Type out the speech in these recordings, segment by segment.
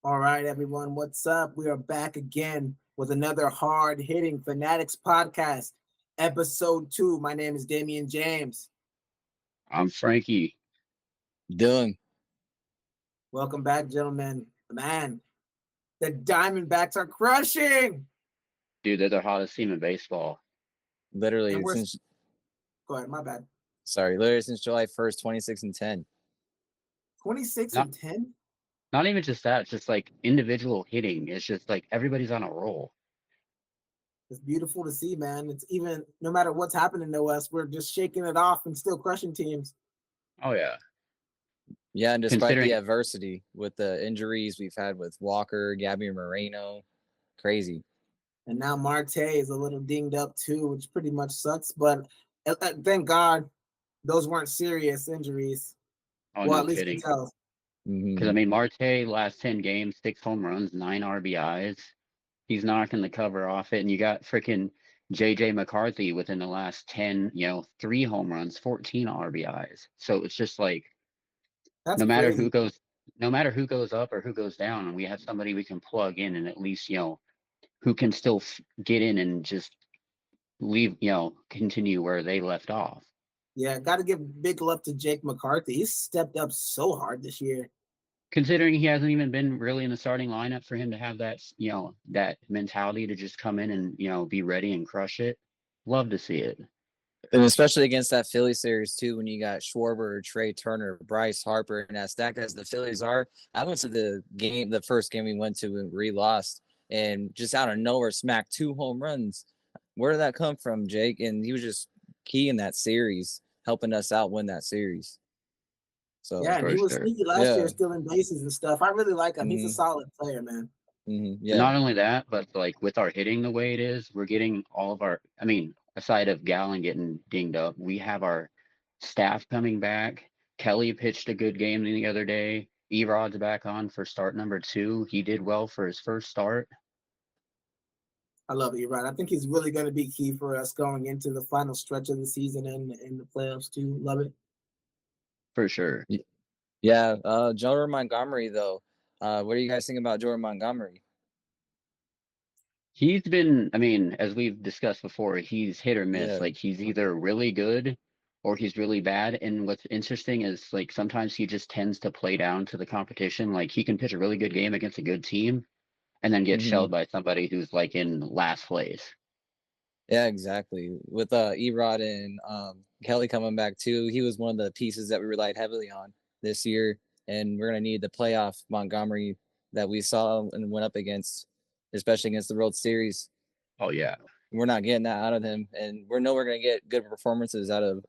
All right, everyone, what's up? We are back again with another hard-hitting fAnaticZ podcast, episode 2. My name is Damien James. I'm Frankie. Dylan. Welcome back, gentlemen. Man, the Diamondbacks are crushing. Dude, they're the hottest team in baseball. Literally since Go ahead, my bad. literally since July 1st, 26-10. 26 and 10? Not even just that, it's just like individual hitting. It's just like everybody's on a roll. It's beautiful to see, man. It's even no matter what's happening to us, we're just shaking it off and still crushing teams. Oh yeah. Yeah, and despite the adversity with the injuries we've had with Walker, Gabby Moreno, crazy. And now Marte is a little dinged up too, which pretty much sucks. But thank God those weren't serious injuries. Oh, well, no at least kidding. we tell. Because I mean, Marte last 10 games, 6 home runs, 9 RBIs. He's knocking the cover off it, and you got freaking Jake McCarthy within the last 10, 3 home runs, 14 RBIs. So it's just like That's no matter crazy. no matter who goes up or who goes down, and we have somebody we can plug in and at least who can still get in and just leave, continue where they left off. Yeah, got to give big love to Jake McCarthy. He's stepped up so hard this year. Considering he hasn't even been really in the starting lineup, for him to have that, that mentality to just come in and, be ready and crush it. Love to see it. And especially against that Philly series, too, when you got Schwarber, Trey Turner, Bryce Harper, and as stacked as the Phillies are. I went to the first game we went to and we lost, and just out of nowhere smacked 2 home runs. Where did that come from, Jake? And he was just key in that series, helping us out win that series. So yeah, and he was sneaky last year, stealing bases and stuff. I really like him. Mm-hmm. He's a solid player, man. Mm-hmm. Yeah. Not only that, but like with our hitting the way it is, we're getting all of our. I mean, aside of Gallen getting dinged up, we have our staff coming back. Kelly pitched a good game the other day. Erod's back on for start number 2. He did well for his first start. I love Erod. I think he's really going to be key for us going into the final stretch of the season and in the playoffs too. Love it. For sure. Yeah. Jordan Montgomery, though. What do you guys think about Jordan Montgomery? He's been, I mean, as we've discussed before, he's hit or miss. Yeah. Like he's either really good or he's really bad. And what's interesting is like sometimes he just tends to play down to the competition. Like he can pitch a really good game against a good team and then get shelled by somebody who's like in last place. Yeah, exactly. With Erod and Kelly coming back too, he was one of the pieces that we relied heavily on this year, and we're gonna need the playoff Montgomery that we saw and went up against, especially against the World Series. Oh yeah, we're not getting that out of him, and we're gonna get good performances out of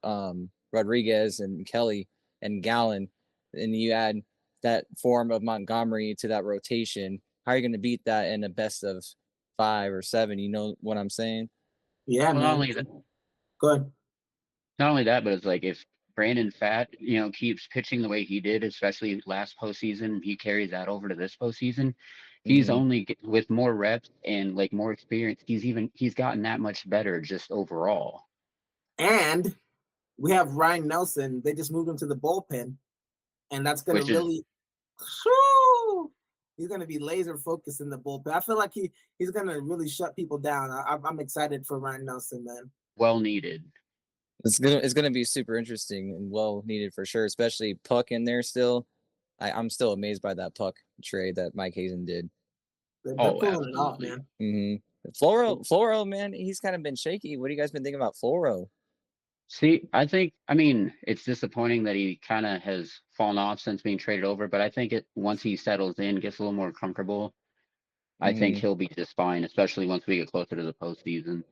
Rodriguez and Kelly and Gallen, and you add that form of Montgomery to that rotation. How are you gonna beat that in a best of 5 or 7? You know what I'm saying? Yeah, well, man. Go ahead. Not only that, but it's like if Brandon Pfaadt, keeps pitching the way he did, especially last postseason, he carries that over to this postseason. He's only with more reps and like more experience. He's gotten that much better just overall. And we have Ryan Nelson. They just moved him to the bullpen, and that's going to really. He's going to be laser focused in the bullpen. I feel like he's going to really shut people down. I'm excited for Ryan Nelson, man. Well needed. It's gonna be super interesting and well needed for sure, especially Puck in there still. I'm still amazed by that Puck trade that Mike Hazen did. They're pulling it off, man. Floro, man, he's kind of been shaky. What have you guys been thinking about Floro? See, I mean, it's disappointing that he kind of has fallen off since being traded over, but I think once he settles in, gets a little more comfortable, I think he'll be just fine, especially once we get closer to the postseason.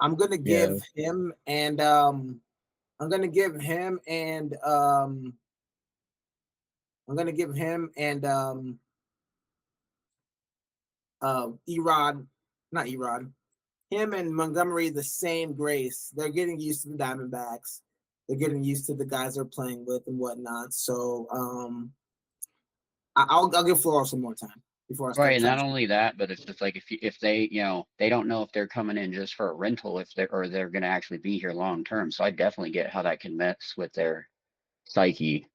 I'm gonna give him and Erod not Erod. Him and Montgomery the same grace. They're getting used to the Diamondbacks. They're getting used to the guys they're playing with and whatnot. So I'll give Floro some more time before I start. Right, and not only that, but it's just like if they they don't know if they're coming in just for a rental, if they're going to actually be here long term. So I definitely get how that can mess with their psyche.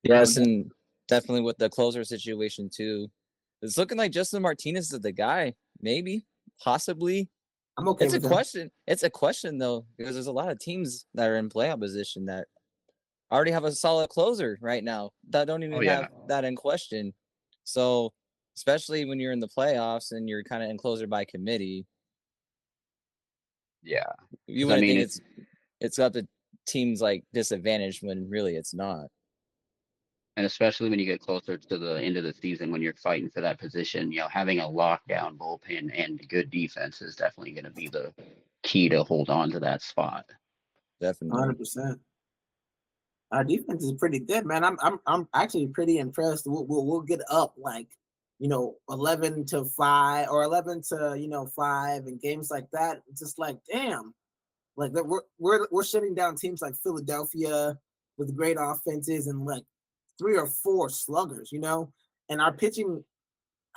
Yes, and Definitely with the closer situation too. It's looking like Justin Martinez is the guy. Maybe, possibly. I'm okay It's a with that. question. It's a question though, because there's a lot of teams that are in playoff position that already have a solid closer right now that don't even have that in question. So, especially when you're in the playoffs and you're kind of in closer by committee. Yeah. You wouldn't think it's got the teams like disadvantaged when really it's not. And especially when you get closer to the end of the season, when you're fighting for that position, having a lockdown bullpen and good defense is definitely going to be the key to hold on to that spot. Definitely, 100%. Our defense is pretty good, man. I'm actually pretty impressed. We'll get up 11-5 or 11-5 and games like that. It's just like, damn, like we're shutting down teams like Philadelphia with great offenses and like 3 or 4 sluggers, and our pitching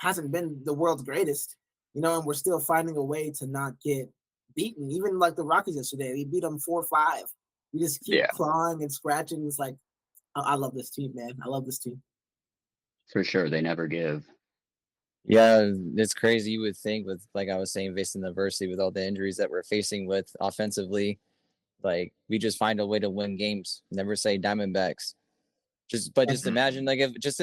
hasn't been the world's greatest, and we're still finding a way to not get beaten. Even like the Rockies yesterday, we beat them 4-5. We just keep clawing and scratching. It's like, I love this team, man. I love this team. For sure. They never give. Yeah, it's crazy. You would think with, like I was saying, facing the adversity with all the injuries that we're facing with offensively, like we just find a way to win games. Never say Diamondbacks. Just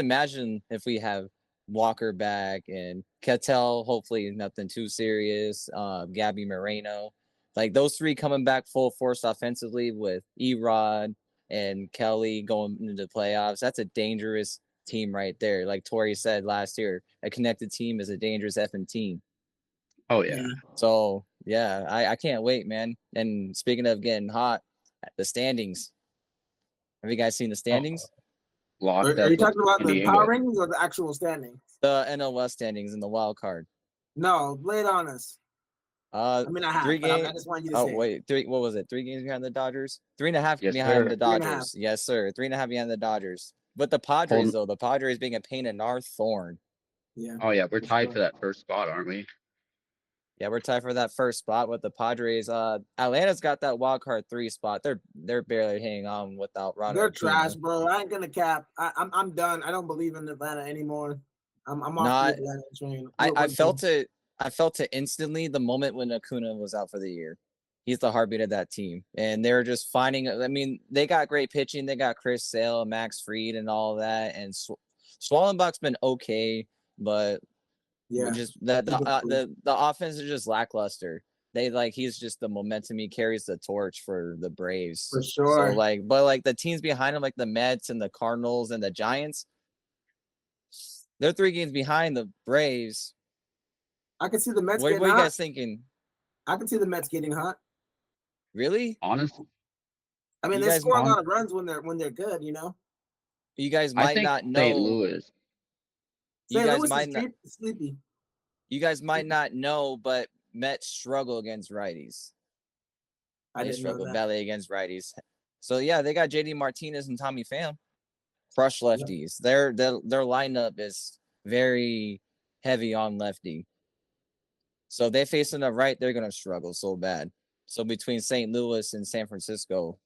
imagine if we have Walker back and Ketel, hopefully nothing too serious. Gabby Moreno, like those 3 coming back full force offensively with Erod and Kelly going into the playoffs. That's a dangerous team right there. Like Tori said last year, a connected team is a dangerous effing team. Oh yeah. So yeah, I can't wait, man. And speaking of getting hot, the standings. Have you guys seen the standings? Are you talking about the power rankings or the actual standings? The NL West standings and the wild card. No, lay it on us. I have 3 games. I just want you to say. Oh wait, 3. What was it? 3 games behind the Dodgers. 3.5 yes, behind sir. the Dodgers. Yes, sir. 3.5 behind the Dodgers. But the Padres, though, the Padres being a pain in our thorn. Yeah. Oh yeah, we're tied for that first spot, aren't we? Yeah, we're tied for that first spot with the Padres. Atlanta's got that wild card 3 spot. They're barely hanging on without Ronald. They're trash, bro. I ain't gonna cap. I'm done. I don't believe in Atlanta anymore. I'm off the Atlanta train. I felt it. I felt it instantly the moment when Acuna was out for the year. He's the heartbeat of that team, and they're just finding. I mean, they got great pitching. They got Chris Sale, Max Fried, and all that. And Swallenbach's been okay, but just the offense is just lackluster. He's just the momentum. He carries the torch for the Braves for sure. So but the teams behind him, like the Mets and the Cardinals and the Giants, they're 3 games behind the Braves. I can see the Mets. What are you guys thinking? I can see the Mets getting hot. Really? Honestly, I mean, they score a lot of runs when they're good. You guys might not know. St. Louis. You guys might not. Sleepy. You guys might not know, but Mets struggle against righties. They struggle badly against righties. So yeah, they got JD Martinez and Tommy Pham, crush lefties. Yep. Their lineup is very heavy on lefty. So they facing the right, they're gonna struggle so bad. So between St. Louis and San Francisco,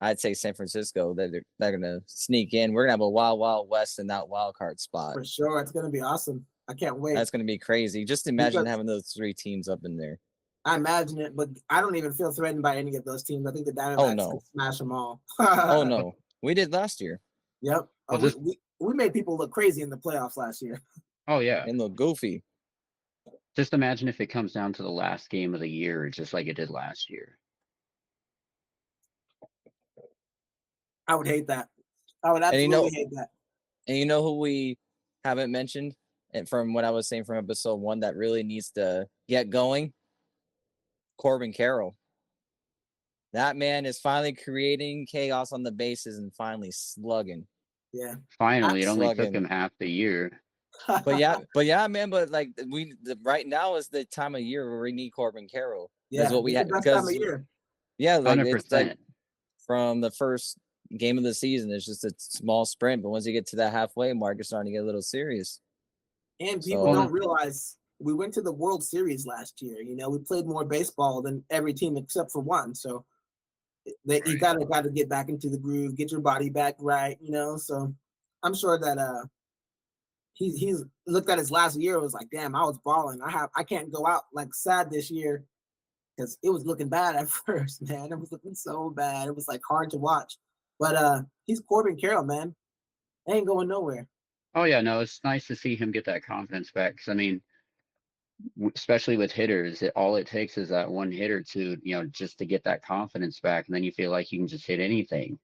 I'd say San Francisco, they're gonna sneak in. We're gonna have a wild west in that wild card spot. For sure, it's gonna be awesome. I can't wait. That's gonna be crazy. Just imagine having those 3 teams up in there. I imagine it, but I don't even feel threatened by any of those teams. I think the Diamondbacks can smash them all. Oh no, we did last year. Yep. We made people look crazy in the playoffs last year. Oh yeah, and look goofy. Just imagine if it comes down to the last game of the year, just like it did last year. I would hate that. I would absolutely hate that. And you know who we haven't mentioned, and from what I was saying from episode 1, that really needs to get going? Corbin Carroll. That man is finally creating chaos on the bases and finally slugging. Yeah. Finally, it only took him half the year. But yeah, man. But right now is the time of year where we need Corbin Carroll. Yeah, that's what we have. Best time of year. Yeah, 100%. It's like from the first game of the season, it's just a small sprint. But once you get to that halfway mark, it's starting to get a little serious. And people don't realize we went to the World Series last year. We played more baseball than every team except for one. So you gotta get back into the groove, get your body back right. So I'm sure that he's looked at his last year. It was like, damn, I was balling. I can't go out like sad this year because it was looking bad at first, man. It was looking so bad. It was like hard to watch. But he's Corbin Carroll, man. Ain't going nowhere. Oh yeah, no, it's nice to see him get that confidence back. 'Cause I mean, especially with hitters, all it takes is that one hit or two, just to get that confidence back, and then you feel like you can just hit anything.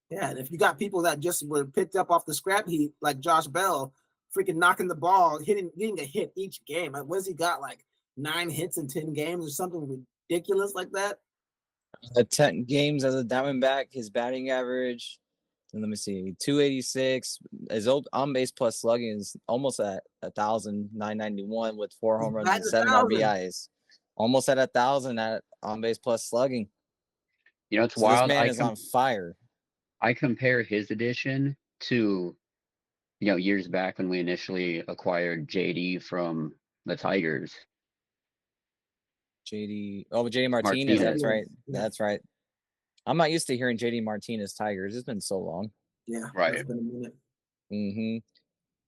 Yeah, and if you got people that just were picked up off the scrap heap, like Josh Bell, freaking knocking the ball, getting a hit each game. What's he got, like 9 hits in 10 games or something ridiculous like that? 10 games as a Diamondback, his batting average, and let me see, 286. His old on base plus slugging is almost at 1,991 with 4 home runs and 7 RBIs. Almost at 1,000 at on base plus slugging. It's So wild. this man is on fire. I compare his addition to, years back when we initially acquired JD from the Tigers. JD Martinez. That's right. Yeah. That's right. I'm not used to hearing JD Martinez Tigers. It's been so long. Yeah, right. It's been a minute. Mm-hmm.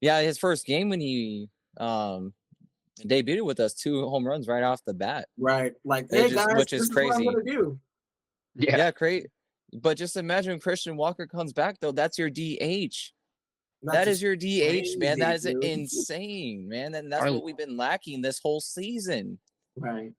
Yeah, his first game when he debuted with us, 2 home runs right off the bat. Right, like, hey guys, which is crazy. What I'm gonna do. Yeah, great. But just imagine Christian Walker comes back though. That's your DH. That is your DH, crazy, man. That is insane, man. And that's what we've been lacking this whole season. Right.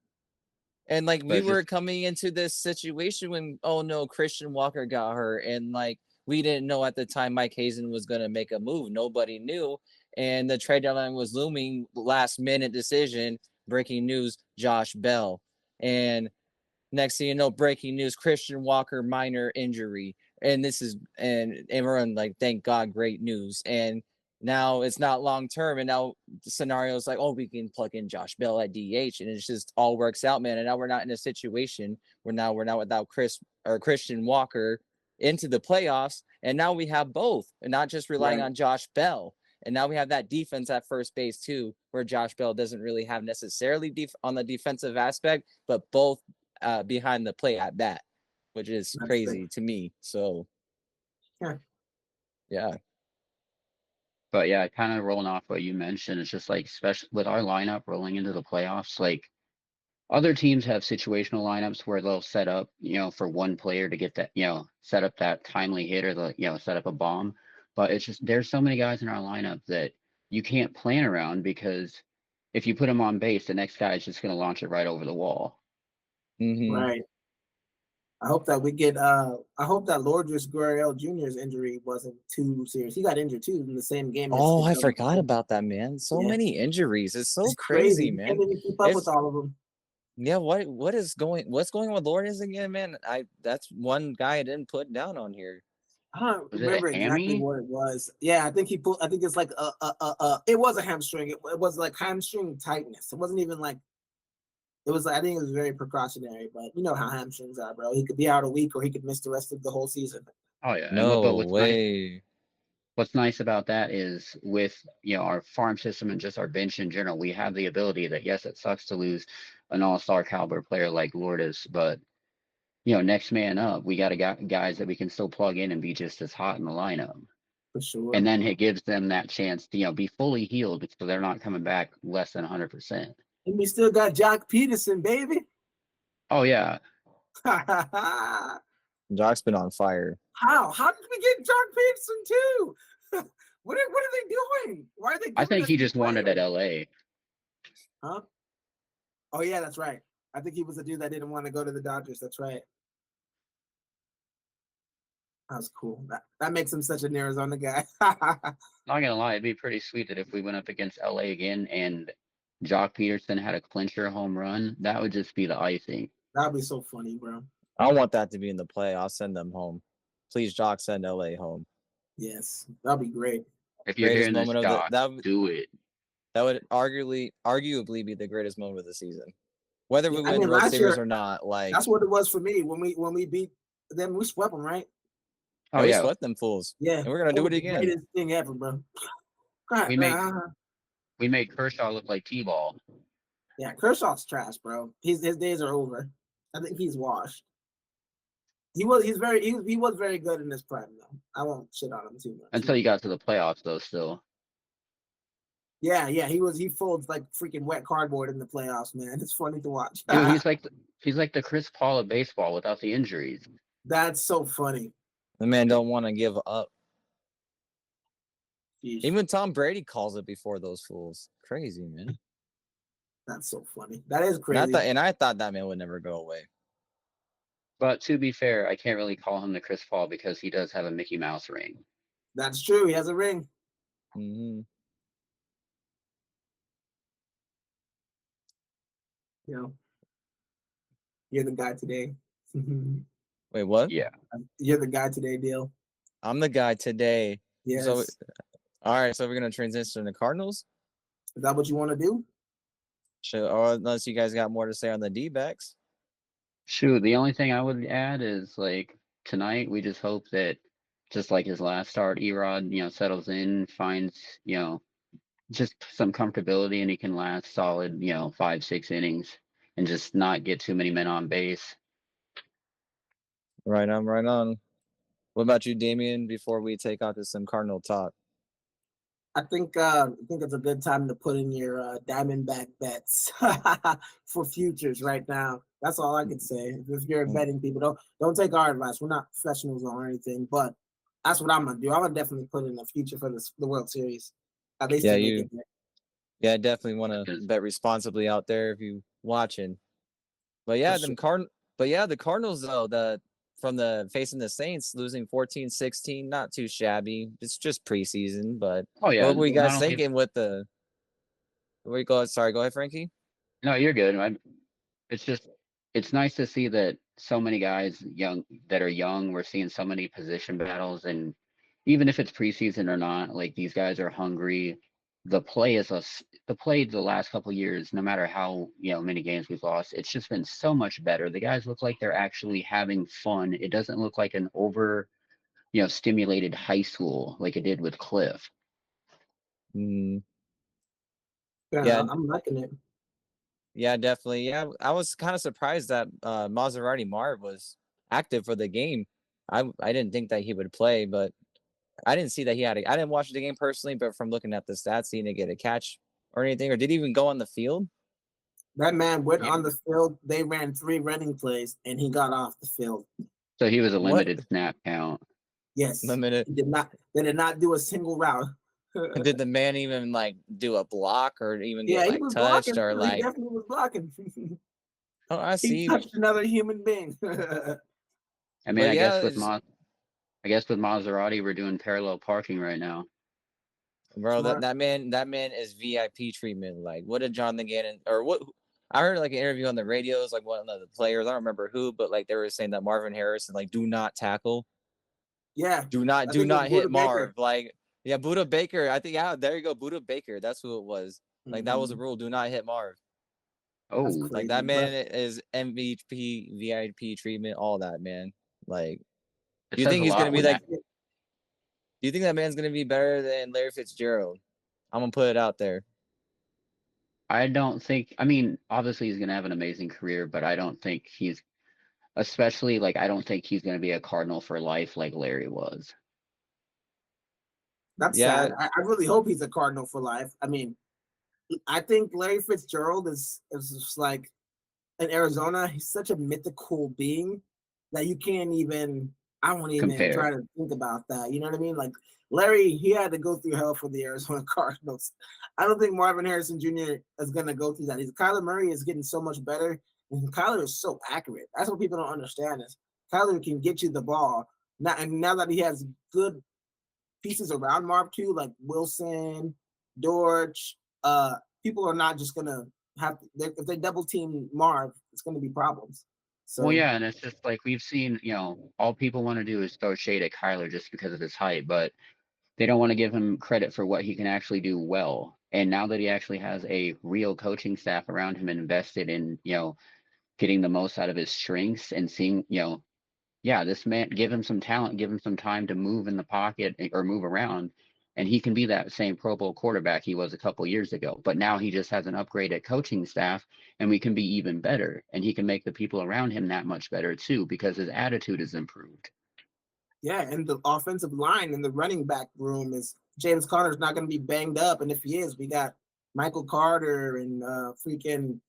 And like we were coming into this situation when, oh no, Christian Walker got hurt. And like we didn't know at the time Mike Hazen was going to make a move. Nobody knew. And the trade deadline was looming, last minute decision, breaking news, Josh Bell. And next thing you know, breaking news, Christian Walker, minor injury. And everyone like, thank God, great news. And now it's not long term. And now the scenario is like, oh, we can plug in Josh Bell at DH. And it just all works out, man. And now we're not in a situation where now we're not without Christian Walker into the playoffs. And now we have both, and not just relying on Josh Bell. And now we have that defense at first base too, where Josh Bell doesn't really have necessarily on the defensive aspect, but both behind the plate at bat, which is crazy to me. So, yeah. But yeah, kind of rolling off what you mentioned, it's just like, especially with our lineup rolling into the playoffs, like other teams have situational lineups where they'll set up, for one player to get that, set up that timely hit or set up a bomb. But it's just, there's so many guys in our lineup that you can't plan around, because if you put them on base, the next guy is just going to launch it right over the wall. Mm-hmm. Right. I hope that we get. I hope that Lourdes Gurriel Jr.'s injury wasn't too serious. He got injured too in the same game. Oh, I forgot about that, man. So many injuries. It's so crazy, man. Can't even keep up with all of them. Yeah, what's going on with Lourdes again, man? That's one guy I didn't put down on here. I don't remember exactly what it was. Yeah, I think it's like it was a hamstring. It was like hamstring tightness. It wasn't even like. It was. I think it was very precautionary, but you know how hamstrings are, bro. He could be out a week, or he could miss the rest of the whole season. Oh yeah, no way. What's nice about that is with our farm system and just our bench in general, we have the ability that, yes, it sucks to lose an all-star caliber player like Lourdes, but next man up, we got guys that we can still plug in and be just as hot in the lineup. For sure. And then it gives them that chance to be fully healed, so they're not coming back less than 100%. And we still got Jock Peterson, baby. Oh yeah. Jock's been on fire. How did we get Jock Peterson too? What are they doing? Why are they? I think he just wanted at LA. Huh? Oh yeah, that's right. I think he was a dude that didn't want to go to the Dodgers. That's right. That was cool. That makes him such an Arizona guy. Not gonna lie, it'd be pretty sweet that if we went up against LA again and Jock Peterson had a clincher home run, that would just be the icing. That would be so funny, bro. I want that to be in the play. I'll send them home. Please, Jock, send LA home. Yes, that'd be great. If you're hearing this, Jock, do it. That would arguably be the greatest moment of the season. Whether we win the World Series or not, like that's what it was for me when we beat them. We swept them, right? Oh yeah, we swept them fools. Yeah, and we're gonna do it again. Greatest thing ever, bro. We made Kershaw look like T-ball. Yeah, Kershaw's trash, bro. His days are over. I think he's washed. He was very good in his prime though. I won't shit on him too much. Until you got to the playoffs, though. Still. Yeah, he folds like freaking wet cardboard in the playoffs, man. It's funny to watch. Dude, he's like the Chris Paul of baseball without the injuries. That's so funny. The man don't want to give up. Sheesh. Even Tom Brady calls it before those fools. Crazy, man. That's so funny. That is crazy. And I thought that man would never go away. But to be fair, I can't really call him the Chris Paul because he does have a Mickey Mouse ring. That's true. He has a ring. Mm-hmm. You know, you're the guy today. Wait, what? Yeah. You're the guy today, Deal. I'm the guy today. Yes. So, all right. So we're gonna transition to Cardinals. Is that what you want to do? Sure. Or unless you guys got more to say on the D-backs. Shoot, the only thing I would add is like tonight we just hope that just like his last start, Erod, settles in, finds, just some comfortability and he can last solid, 5-6 innings and just not get too many men on base. Right on, right on. What about you, Damien, before we take out to some Cardinal talk? I think it's a good time to put in your Diamondback bets for futures right now. That's all I can say. If you're betting people, don't take our advice. We're not professionals or anything, but that's what I'm gonna do. I'm gonna definitely put in a future for the World Series. At least I definitely want to bet responsibly out there if you watching. But yeah, the Cardinals though, from facing the Saints, losing 14-16, not too shabby. It's just preseason, but what were you guys thinking with the? Where you go? Sorry, go ahead, Frankie. No, you're good. It's nice to see that so many guys that are young. We're seeing so many position battles, and even if it's preseason or not, like these guys are hungry. The play the last couple of years, no matter how many games we've lost, it's just been so much better. The guys look like they're actually having fun. It doesn't look like an over stimulated high school like it did with Cliff. Yeah, I'm liking it. Yeah, definitely. Yeah, I was kind of surprised that Maserati Marv was active for the game. I didn't think that he would play, but I didn't see that I didn't watch the game personally, but from looking at the stats, he didn't get a catch or anything, or did he even go on the field? That man went on the field. They ran 3 running plays, and he got off the field. So he was a limited snap count. Yes, limited. He did not. They did not do a single route. Did the man even do a block or even get touched blocking. or He definitely was blocking. Oh, I see. He touched another human being. I mean, I guess with Maserati, we're doing parallel parking right now. Bro, that man is VIP treatment. Like, what did Jonathan Gannon or what? I heard an interview on the radios, like one of the players. I don't remember who, but they were saying that Marvin Harrison do not tackle. Yeah. Do not hit Marv. Yeah, Buda Baker. I think there you go, Buda Baker. That's who it was. That was a rule. Do not hit Marv. Oh, that man is MVP, VIP treatment, all that, man. Do you think he's gonna be do you think that man's gonna be better than Larry Fitzgerald? I'm gonna put it out there. I don't think. I mean, obviously he's gonna have an amazing career, but I don't think he's, especially I don't think he's gonna be a Cardinal for life like Larry was. That's sad. I really hope he's a Cardinal for life. I mean, I think Larry Fitzgerald is just in Arizona. He's such a mythical being that you can't even. I won't even try to think about that. You know what I mean? Larry, he had to go through hell for the Arizona Cardinals. I don't think Marvin Harrison Jr. is going to go through that. Kyler Murray is getting so much better, and Kyler is so accurate. That's what people don't understand is Kyler can get you the ball. Now that he has good pieces around Marv too, like Wilson, Dortch, people are not just going to if they double team Marv, it's going to be problems. So, well, yeah, and it's just we've seen, all people want to do is throw shade at Kyler just because of his height, but they don't want to give him credit for what he can actually do well. And now that he actually has a real coaching staff around him invested in, getting the most out of his strengths and seeing, this man, give him some talent, give him some time to move in the pocket or move around. and he can be that same Pro Bowl quarterback he was a couple years ago. But now he just has an upgraded coaching staff, and we can be even better. And he can make the people around him that much better too, because his attitude is improved. Yeah, and the offensive line and the running back room is James Conner's not going to be banged up, and if he is, we got Michael Carter and freaking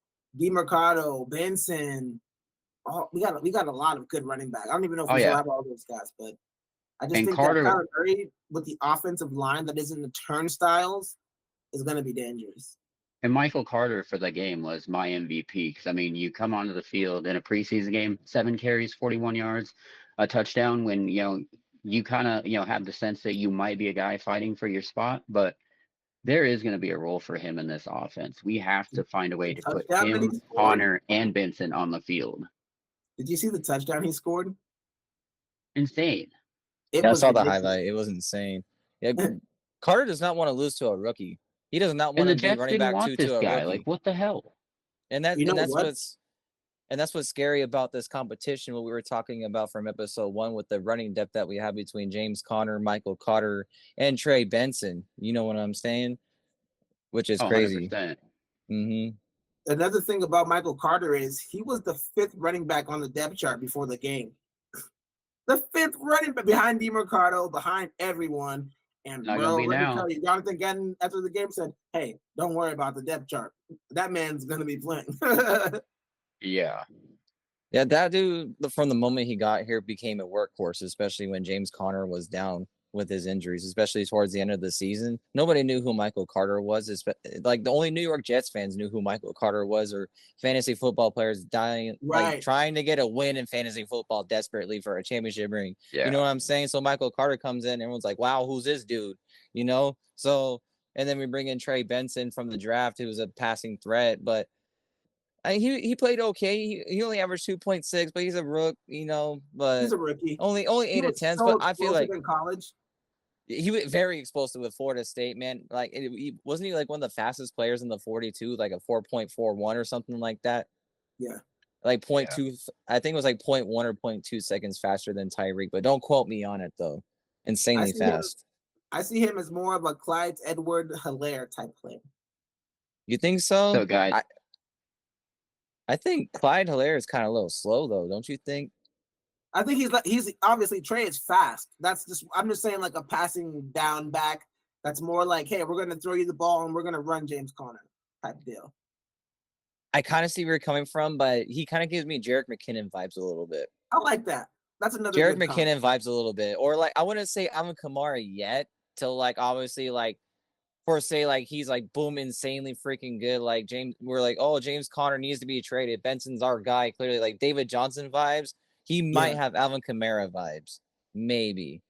DeMarcado, Benson. Oh, we got a lot of good running back. I don't even know if we still have all those guys, but I just think that Kyler Murray with the offensive line that isn't the turnstiles is going to be dangerous. And Michael Carter for the game was my MVP, because, I mean, you come onto the field in a preseason game, 7 carries, 41 yards, a touchdown, when, you kind of, have the sense that you might be a guy fighting for your spot, but there is going to be a role for him in this offense. We have to find a way to put him, Connor, and Benson on the field. Did you see the touchdown he scored? Insane. I saw the highlight. It was insane. Yeah, Carter does not want to lose to a rookie. He does not want to be running back to a rookie. Like, what the hell? And that's what's scary about this competition. What we were talking about from episode 1 with the running depth that we have between James Conner, Michael Carter, and Trey Benson. You know what I'm saying? Which is crazy. 100%. Mm-hmm. Another thing about Michael Carter is he was the 5th running back on the depth chart before the game. The 5th running back behind DeMarcado, behind everyone. And bro, let me tell you, Jonathan Gannon after the game said, "Hey, don't worry about the depth chart. That man's gonna be playing." Yeah. Yeah, that dude from the moment he got here became a workhorse, especially when James Conner was down with his injuries, especially towards the end of the season. Nobody knew who Michael Carter was. Like, the only New York Jets fans knew who Michael Carter was, or fantasy football players trying to get a win in fantasy football desperately for a championship ring. Yeah. You know what I'm saying? So Michael Carter comes in, everyone's like, wow, who's this dude? So, and then we bring in Trey Benson from the draft, who was a passing threat, but he played okay. He only averaged 2.6, but he's a rook, but he's a rookie. Only 8 attempts, but I feel like in college. He was very explosive with Florida State, man. Like, wasn't he like one of the fastest players in the 42, like a 4.41 or something like that? Yeah. Like 0.2, I think it was like 0.1 or 0.2 seconds faster than Tyreek, but don't quote me on it though. Insanely fast. I see him as more of a Clyde Edwards-Helaire type player. You think so? So, guys, I think Clyde Helaire is kind of a little slow though, don't you think? I think he's obviously Trey is fast. I'm just saying, like, a passing down back. That's more like, hey, we're gonna throw you the ball and we're gonna run James Conner type deal. I kind of see where you're coming from, but he kind of gives me Jerick McKinnon vibes a little bit. I like that. That's another Jerick McKinnon vibes a little bit, or like, I wouldn't say Alvin Kamara yet, till like obviously like for say like he's like boom insanely freaking good. Like we're like, oh, James Conner needs to be traded. Benson's our guy. Clearly, like David Johnson vibes. He might have Alvin Kamara vibes, maybe.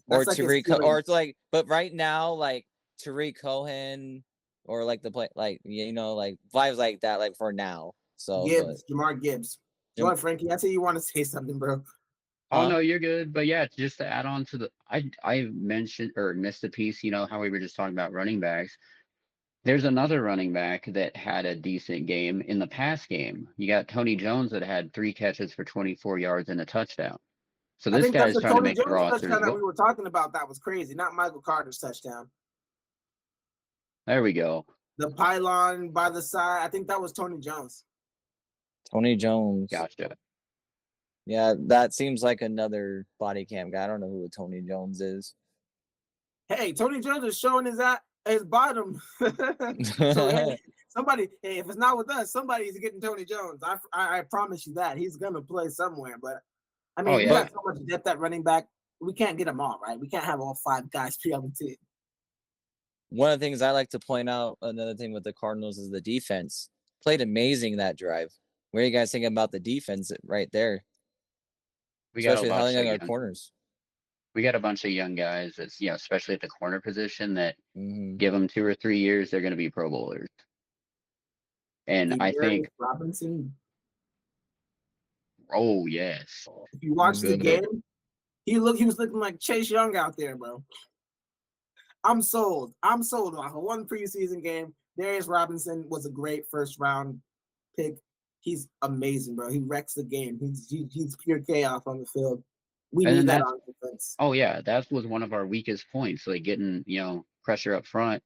That's or like Tariq, or it's like, but right now, like Tariq Cohen, or like the play, like like vibes like that, like for now. So Jamar Gibbs. Go ahead, Frankie. I see you want to say something, bro. Oh no, you're good. But yeah, just to add on to the, I mentioned or missed a piece. How we were just talking about running backs. There's another running back that had a decent game in the past game. You got Tony Jones that had 3 catches for 24 yards and a touchdown. So this guy's trying to make the roster. Touchdown that we were talking about, that was crazy. Not Michael Carter's touchdown. There we go. The pylon by the side. I think that was Tony Jones. Tony Jones. Gotcha. Yeah, that seems like another body cam guy. I don't know who Tony Jones is. Hey, Tony Jones is showing his bottom. So hey, if it's not with us, somebody's getting Tony Jones. I promise you that. He's gonna play somewhere. But I mean, we got so much depth at running back. We can't get them all, right? We can't have all 5 guys be on the team. One of the things I like to point out, another thing with the Cardinals, is the defense. Played amazing that drive. What are you guys thinking about the defense right there? Especially holding our corners. We got a bunch of young guys that's, especially at the corner position, that give them 2 or 3 years, they're going to be Pro Bowlers. And I think Robinson. Oh yes. If you watch the game, he was looking like Chase Young out there, bro. I'm sold. Off of one preseason game. Darius Robinson was a great first round pick. He's amazing, bro. He wrecks the game. He's pure chaos on the field. We And need then that that's on defense. oh yeah, that was one of our weakest points, like getting, pressure up front.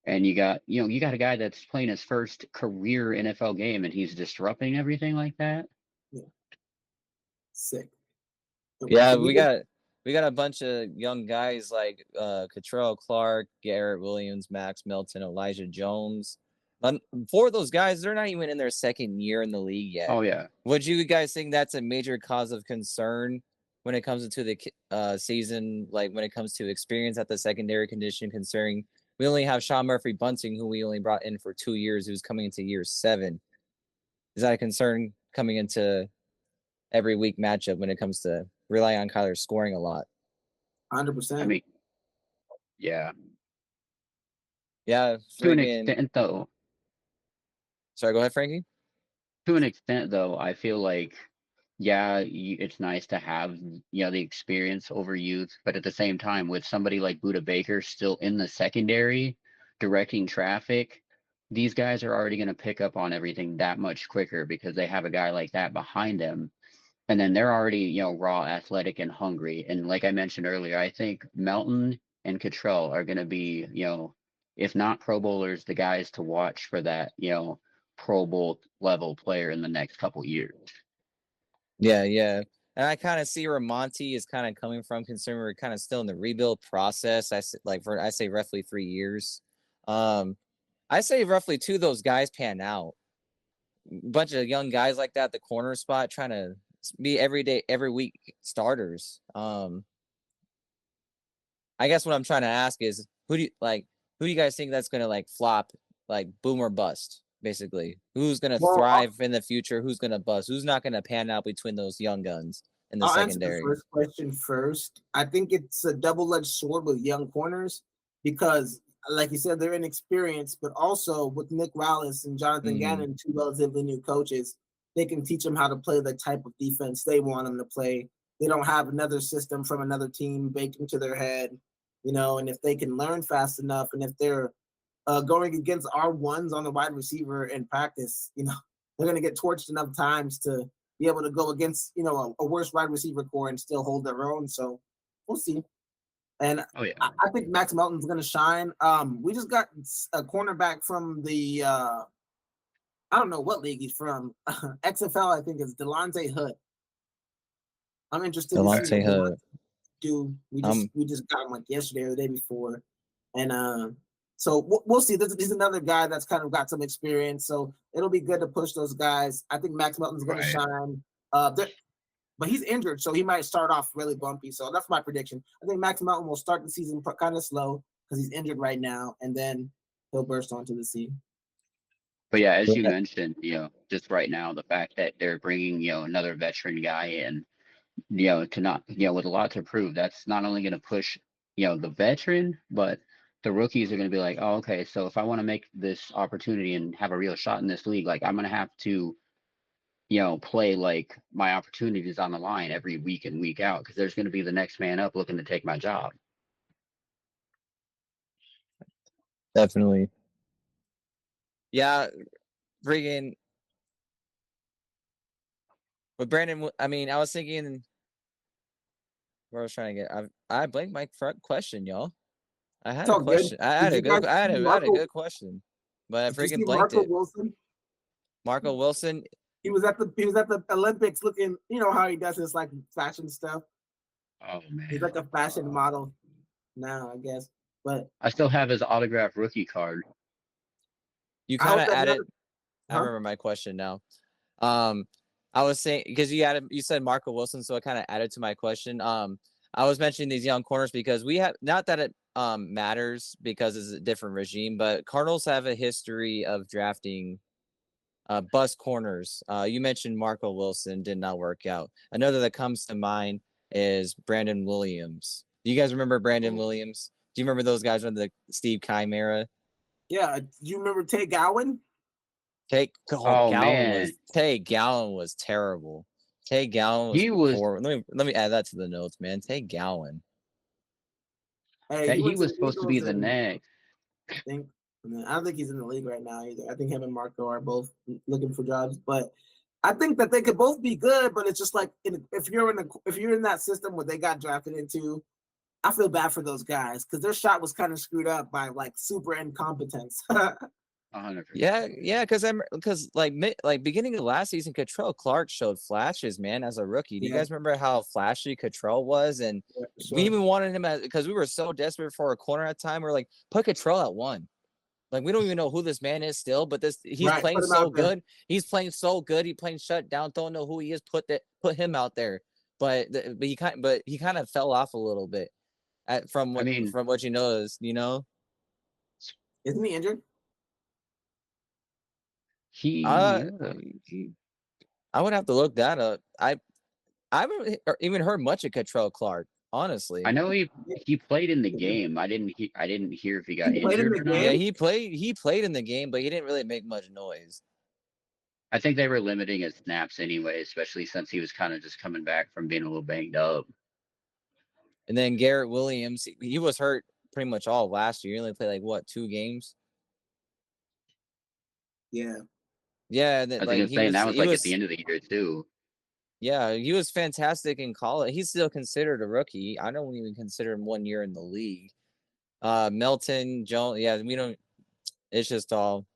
And you got a guy that's playing his first career NFL game and he's disrupting everything like that. Yeah, sick. Yeah, So we got a bunch of young guys like Cottrell Clark, Garrett Williams, Max Melton, Elijah Jones. Four of those guys, they're not even in their second year in the league yet. Oh yeah. Would you guys think that's a major cause of concern when it comes into the season, like when it comes to experience at the secondary condition, considering we only have Sean Murphy Bunting, who we only brought in for 2 years, who's coming into year 7. Is that a concern coming into every week matchup when it comes to relying on Kyler scoring a lot? 100%. I mean, yeah. Yeah, To an freaking. extent though, Sorry, go ahead, Frankie. I feel like, yeah, it's nice to have, the experience over youth, but at the same time, with somebody like Buda Baker still in the secondary, directing traffic, these guys are already going to pick up on everything that much quicker because they have a guy like that behind them. And then they're already, raw, athletic, and hungry. And like I mentioned earlier, I think Melton and Cottrell are going to be, if not Pro Bowlers, the guys to watch for that, Pro Bowl level player in the next couple years. Yeah, yeah. And I kind of see where Monty is kind of coming from, considering we're kind of still in the rebuild process. I say roughly 3 years. I say roughly 2 of those guys pan out. Bunch of young guys like that, the corner spot, trying to be every week starters. I guess what I'm trying to ask is who do you guys think that's gonna like flop, like boom or bust, basically? Who's gonna thrive in the future? Who's gonna bust? Who's not gonna pan out between those young guns in the I'll answer the secondary? first question first. I think it's a double-edged sword with young corners because, like you said, they're inexperienced, but also with Nick Rallis and Jonathan Gannon, 2 relatively new coaches, they can teach them how to play the type of defense they want them to play. They don't have another system from another team baked into their head, and if they can learn fast enough, and if they're going against R1s on the wide receiver in practice, they're going to get torched enough times to be able to go against, a worse wide receiver core and still hold their own. So we'll see. And I think Max Melton's going to shine. We just got a cornerback from the, I don't know what league he's from. XFL, I think it's Delonte Hood. I'm interested to see what Hood do. We just got him like yesterday or the day before. And so we'll see. He's another guy that's kind of got some experience. So it'll be good to push those guys. I think Max Melton's going to shine. But he's injured, so he might start off really bumpy. So that's my prediction. I think Max Melton will start the season kind of slow because he's injured right now, and then he'll burst onto the scene. But yeah, as you mentioned, just right now, the fact that they're bringing, another veteran guy in, to not, with a lot to prove, that's not only going to push, the veteran, but the rookies are going to be like, oh, okay, so if I want to make this opportunity and have a real shot in this league, like I'm going to have to, play like my opportunities on the line every week and week out because there's going to be the next man up looking to take my job. Definitely. Yeah, friggin'. But Brandon, I mean, I was thinking where I was trying to get. I blanked my front question, y'all. I had a question. I had a good question, but I freaking blanked it. Marco Wilson. He was at the Olympics looking. You know how he does his like fashion stuff. Oh man, he's like a fashion model now, I guess. But I still have his autographed rookie card. You kind of added. I remember my question now. I was saying because you said Marco Wilson, so it kind of added to my question. I was mentioning these young corners because we have not that it matters because it's a different regime, but Cardinals have a history of drafting bust corners. You mentioned Marco Wilson did not work out. Another that comes to mind is Brandon Williams. Do you guys remember Brandon Williams? Do you remember those guys from the Steve Keim era? Yeah. Do you remember Tay Gowan? Tay Gowan was terrible. Tay Gowan was poor. Let me add that to the notes, man. Tay Gowan. Hey, he was supposed to be the next. I don't think he's in the league right now either. I think him and Marco are both looking for jobs. But I think that they could both be good, but it's just like if you're in that system where they got drafted into, I feel bad for those guys because their shot was kind of screwed up by like super incompetence. 100%. Yeah, because like beginning of last season, Cottrell Clark showed flashes, man, as a rookie. Do you guys remember how flashy Cottrell was? And we even wanted him because we were so desperate for a corner at the time. We're like, put Cottrell at 1. Like, we don't even know who this man is still, but he's playing so good. He's playing so good. He's playing shut down. Don't know who he is. Put him out there. But he kind of fell off a little bit from what you noticed. You know, isn't he injured? I would have to look that up. I haven't even heard much of Cottrell Clark, honestly. I know he played in the game. I didn't hear if he got injured or not. Yeah, he played in the game, but he didn't really make much noise. I think they were limiting his snaps anyway, especially since he was kind of just coming back from being a little banged up. And then Garrett Williams, he was hurt pretty much all last year. He only played 2 games. Yeah. Yeah, I was saying that was at the end of the year too. Yeah, he was fantastic in college. He's still considered a rookie. I don't even consider him 1 year in the league. Melton, Jones, yeah, we don't. It's just all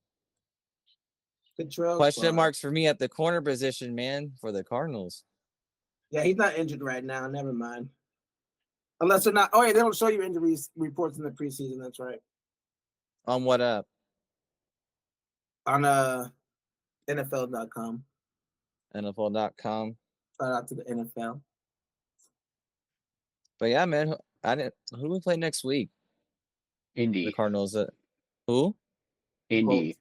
question marks for me at the corner position, man, for the Cardinals. Yeah, he's not injured right now. Never mind. Unless they're not. Oh, yeah, they don't show you injury reports in the preseason. That's right. On what up? On NFL.com. NFL.com. Shout out to the NFL. But yeah, man, who do we play next week? Indy. The Cardinals. Who? Indy.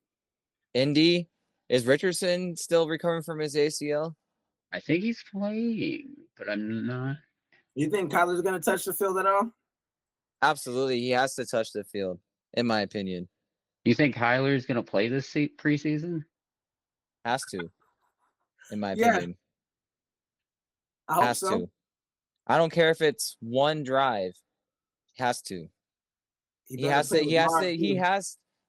Indy. Is Richardson still recovering from his ACL? I think he's playing, but I'm not. You think Kyler's going to touch the field at all? Absolutely. He has to touch the field, in my opinion. You think Kyler's going to play this preseason? Has to, in my opinion. I hope so. To. I don't care if it's 1 drive. Has to.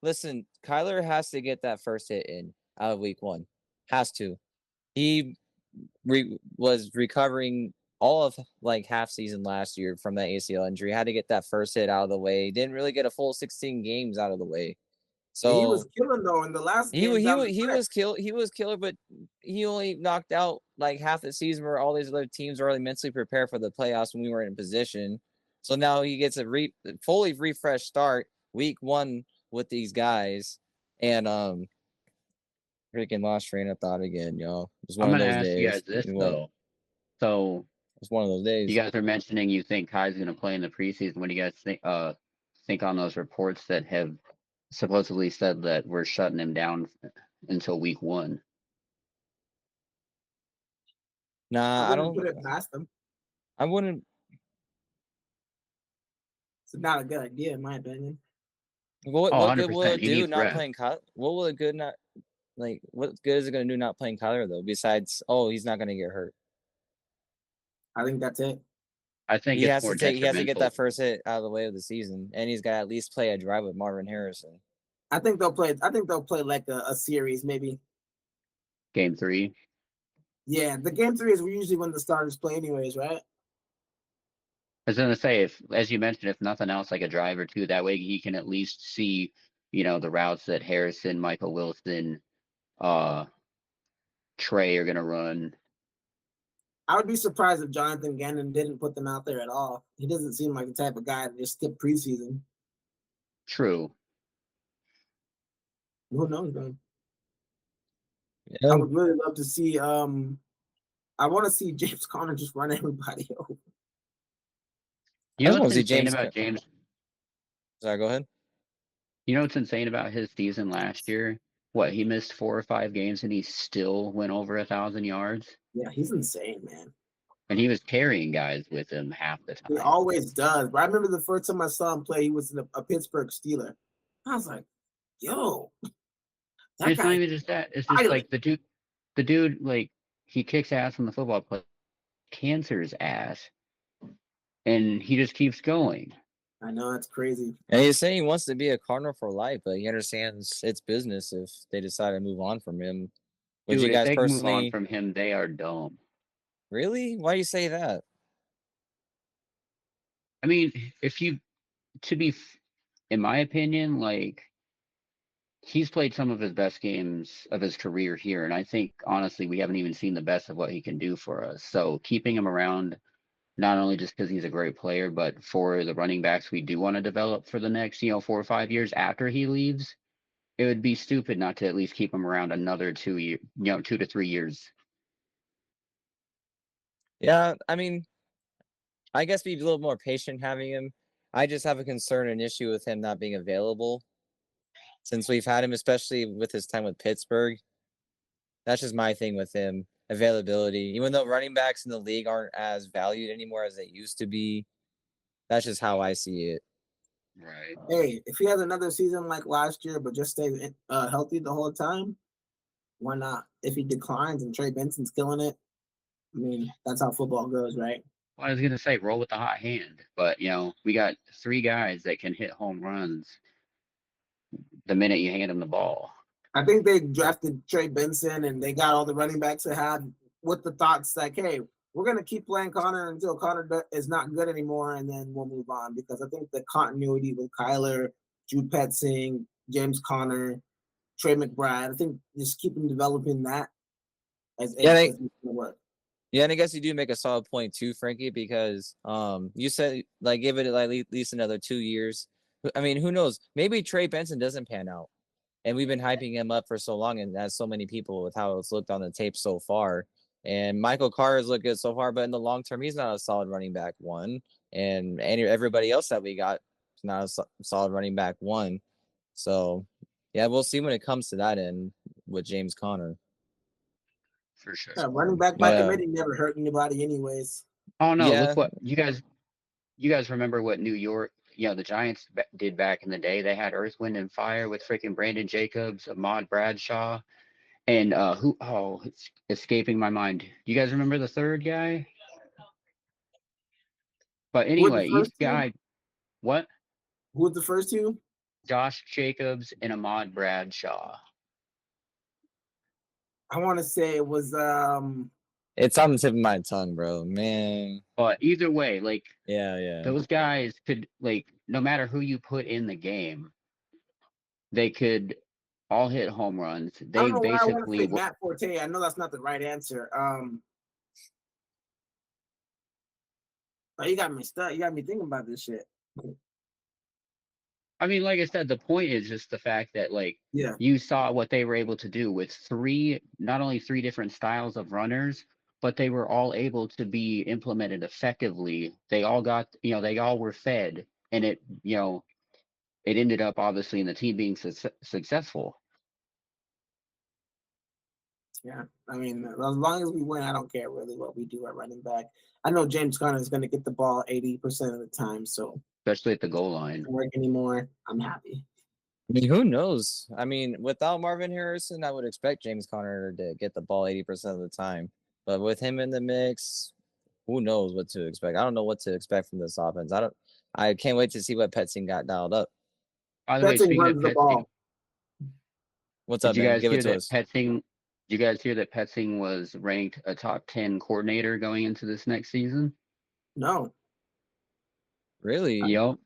Listen, Kyler has to get that first hit in out of week 1. Has to. He was recovering all of half season last year from that ACL injury. Had to get that first hit out of the way. Didn't really get a full 16 games out of the way. So he was killing though in the last game. He was killer, but he only knocked out half the season where all these other teams were really mentally prepared for the playoffs when we were in position. So now he gets a fully refreshed start week 1 with these guys, and freaking lost train of thought again, y'all. It was one of those days. I'm gonna ask you guys this though. So it's one of those days. You guys are mentioning you think Kai's gonna play in the preseason. What do you guys think on those reports that have supposedly said that we're shutting him down until week 1? Nah, I don't put it past them. I wouldn't. It's not a good idea, in my opinion. What good will it do not playing Kyler? What will it good not what good is it going to do not playing Kyler though? Besides, he's not going to get hurt. I think that's it. I think he has to get that first hit out of the way of the season, and he's got to at least play a drive with Marvin Harrison. I think they'll play like a series, maybe. Game 3. Yeah, the game 3 is usually when the starters play, anyways, right? I was gonna say, as you mentioned, if nothing else, like a drive or 2, that way he can at least see, the routes that Harrison, Michael Wilson, Trey are gonna run. I would be surprised if Jonathan Gannon didn't put them out there at all. He doesn't seem like the type of guy to just skip preseason. True. Who knows, man? Yeah. I would really love to see. I want to see James Conner just run everybody over. You know what's insane about James? Sorry, go ahead. You know what's insane about his season last year? What, he missed 4 or 5 games and he still went over 1,000 yards? Yeah, he's insane, man. And he was carrying guys with him half the time. He always does. But I remember the first time I saw him play, he was a Pittsburgh Steeler. I was like, yo. It's not even just that. It's just like the dude, he kicks ass on the football play, cancers ass, and he just keeps going. I know, it's crazy. And he's saying he wants to be a Cardinal for life, but he understands it's business if they decide to move on from him Would Dude, you if guys they move on personally? from him, they are dumb. Really? Why do you say that? I mean, if you, to be, in my opinion, like, he's played some of his best games of his career here, and I think honestly we haven't even seen the best of what he can do for us. So keeping him around, not only just because he's a great player, but for the running backs we do want to develop for the next, 4 or 5 years after he leaves, it would be stupid not to at least keep him around another 2 year, 2 to 3 years. Yeah, I mean, I guess be a little more patient having him. I just have a concern and issue with him not being available since we've had him, especially with his time with Pittsburgh. That's just my thing with him. Availability. Even though running backs in the league aren't as valued anymore as they used to be. That's just how I see it. Right. Hey, if he has another season like last year, but just stays healthy the whole time, why not? If he declines and Trey Benson's killing it, I mean, that's how football goes, right? Well, I was gonna say roll with the hot hand, but we got 3 guys that can hit home runs the minute you hand them the ball. I think they drafted Trey Benson and they got all the running backs they had with the thoughts like, hey, we're going to keep playing Connor until Connor is not good anymore, and then we'll move on. Because I think the continuity with Kyler, Drew Petzing, James Conner, Trey McBride, I think just keeping developing that as going to work. Yeah, and I guess you do make a solid point too, Frankie, because you said like give it like at least another 2 years. I mean, who knows? Maybe Trey Benson doesn't pan out. And we've been hyping him up for so long, and as so many people with how it's looked on the tape so far. And Michael Carr has looked good so far, but in the long term, he's not a solid running back one. And everybody else that we got is not a solid running back one. So, yeah, we'll see when it comes to that end with James Conner. For sure. Yeah, running back by committee never hurt anybody, anyways. Oh no! Yeah. Look what you guys remember what New York, the Giants did back in the day. They had Earth, Wind, and Fire with freaking Brandon Jacobs, Ahmad Bradshaw, and who? Oh, it's escaping my mind. You guys remember the third guy? But Who were the anyway, each first two? guy, what? Who were the first two? Josh Jacobs and Ahmad Bradshaw. I want to say it was It's on the tip of my tongue, bro. Man. But either way, like, yeah. those guys could, like, no matter who you put in the game, they could all hit home runs. I They don't know why I want to say basically, Matt Forte. I know that's not the right answer. You got me stuck. You got me thinking about this shit. I mean, like I said, the point is just the fact that, like, Yeah. you saw what they were able to do with not only 3 different styles of runners, but they were all able to be implemented effectively. They all got, they all were fed, and it ended up obviously in the team being successful. Yeah, I mean, as long as we win, I don't care really what we do at running back. I know James Conner is going to get the ball 80% of the time, so Especially at the goal line. Don't work anymore. I'm happy. I mean, who knows? I mean, without Marvin Harrison, I would expect James Conner to get the ball 80% of the time. But with him in the mix, who knows what to expect? I don't know what to expect from this offense. I can't wait to see what Petzing got dialed up. By the way, speaking of Petzing, what's up, man? Give it to us. Did you guys hear that Petzing was ranked a top 10 coordinator going into this next season? No. Really? Yep.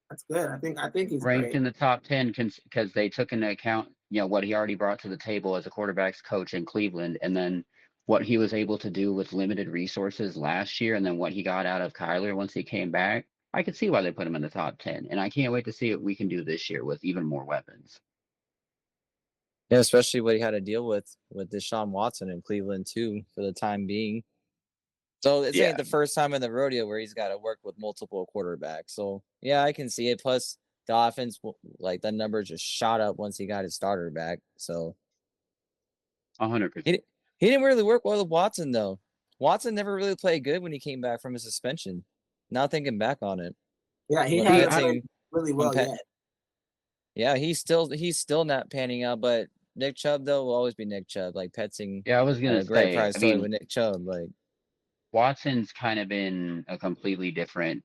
That's good. I think he's ranked great. in the top 10 because they took into account, what he already brought to the table as a quarterbacks coach in Cleveland, and then what he was able to do with limited resources last year, and then what he got out of Kyler once he came back. I could see why they put him in the top 10, and I can't wait to see what we can do this year with even more weapons. Yeah, especially what he had to deal with Deshaun Watson in Cleveland too, for the time being. So this ain't the first time in the rodeo where he's got to work with multiple quarterbacks. So yeah, I can see it. Plus the offense, like the numbers just shot up once he got his starter back. So 100%. He didn't really work well with Watson though. Watson never really played good when he came back from his suspension. Now thinking back on it. Yeah, he hasn't played really well yet. Yeah, he's still not panning out, but Nick Chubb though will always be Nick Chubb. Like Petzing. Yeah, I was gonna say. Great prize story with Nick Chubb. Like Watson's kind of been a completely different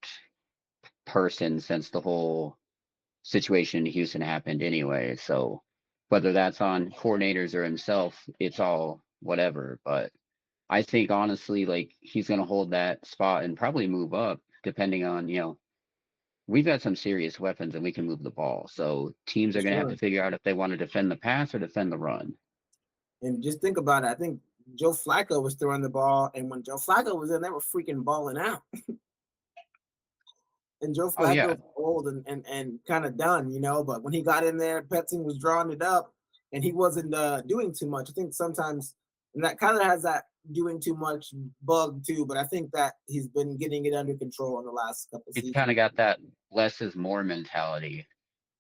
person since the whole situation in Houston happened anyway. So whether that's on coordinators or himself, it's all whatever. But I think honestly, like he's going to hold that spot and probably move up depending on, we've got some serious weapons and we can move the ball. So teams For are going to have sure. to figure out if they want to defend the pass or defend the run. And just think about it. I think Joe Flacco was throwing the ball, and when Joe Flacco was in, they were freaking balling out. And Joe Oh yeah. Flacco's old and kind of done, but when he got in there, Petzing was drawing it up, and he wasn't doing too much. I think sometimes and that kind of has that doing too much bug too, but I think that he's been getting it under control in the last couple of It's seasons. kind of got that less is more mentality.